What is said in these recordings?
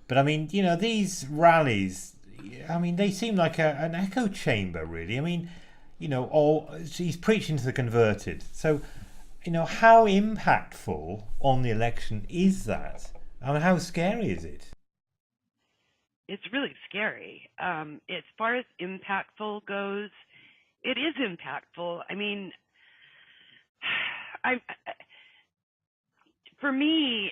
But I mean, these rallies, I mean, they seem like an echo chamber, really. I mean, or he's preaching to the converted. So, how impactful on the election is that? I mean, how scary is it? It's really scary. As far as impactful goes, it is impactful. I mean, I for me,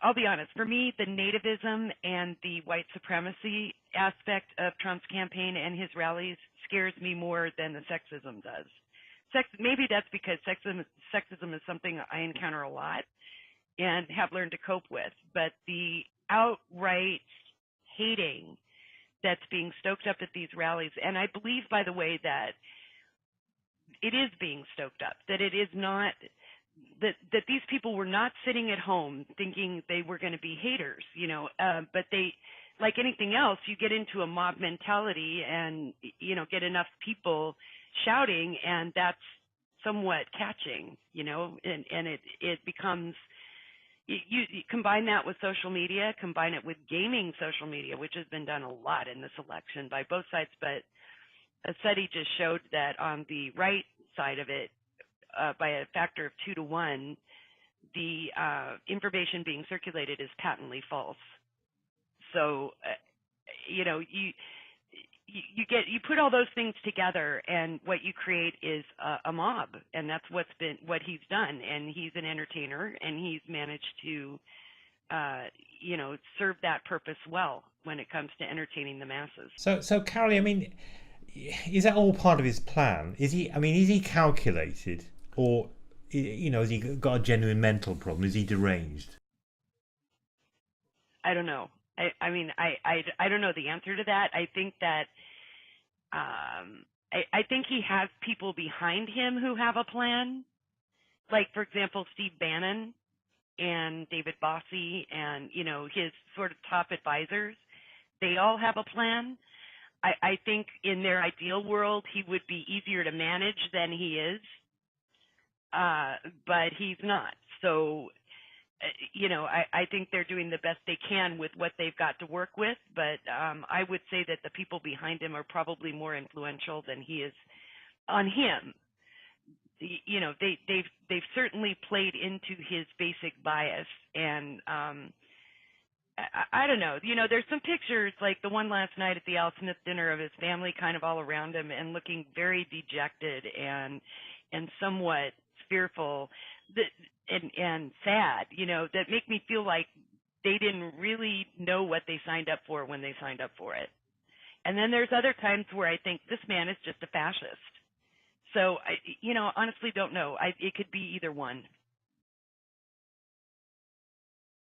I'll be honest. For me, the nativism and the white supremacy aspect of Trump's campaign and his rallies scares me more than the sexism does. Maybe that's because sexism is something I encounter a lot and have learned to cope with. But the outright hating that's being stoked up at these rallies, and I believe, by the way, that it is being stoked up, that it is not that these people were not sitting at home thinking they were going to be haters, but they, like anything else, you get into a mob mentality and get enough people shouting, and that's somewhat catching, and it becomes you combine that with social media, combine it with gaming social media, which has been done a lot in this election by both sides, but a study just showed that on the right side of it, by a factor of 2 to 1, the information being circulated is patently false. So, you put all those things together, and what you create is a mob, and that's what he's done. And he's an entertainer, and he's managed to, serve that purpose well when it comes to entertaining the masses. So Carrie, I mean, is that all part of his plan? Is he? I mean, is he calculated, or has he got a genuine mental problem? Is he deranged? I don't know. I don't know the answer to that. I think that I think he has people behind him who have a plan. Like, for example, Steve Bannon and David Bossie and, his sort of top advisors. They all have a plan. I think in their ideal world, he would be easier to manage than he is, but he's not. So, I think they're doing the best they can with what they've got to work with. But I would say that the people behind him are probably more influential than he is on him. They've certainly played into his basic bias, and I don't know. There's some pictures like the one last night at the Al Smith dinner of his family kind of all around him and looking very dejected and somewhat fearful that, and sad, that make me feel like they didn't really know what they signed up for when they signed up for it. And then there's other times where I think this man is just a fascist. So I honestly don't know. It could be either one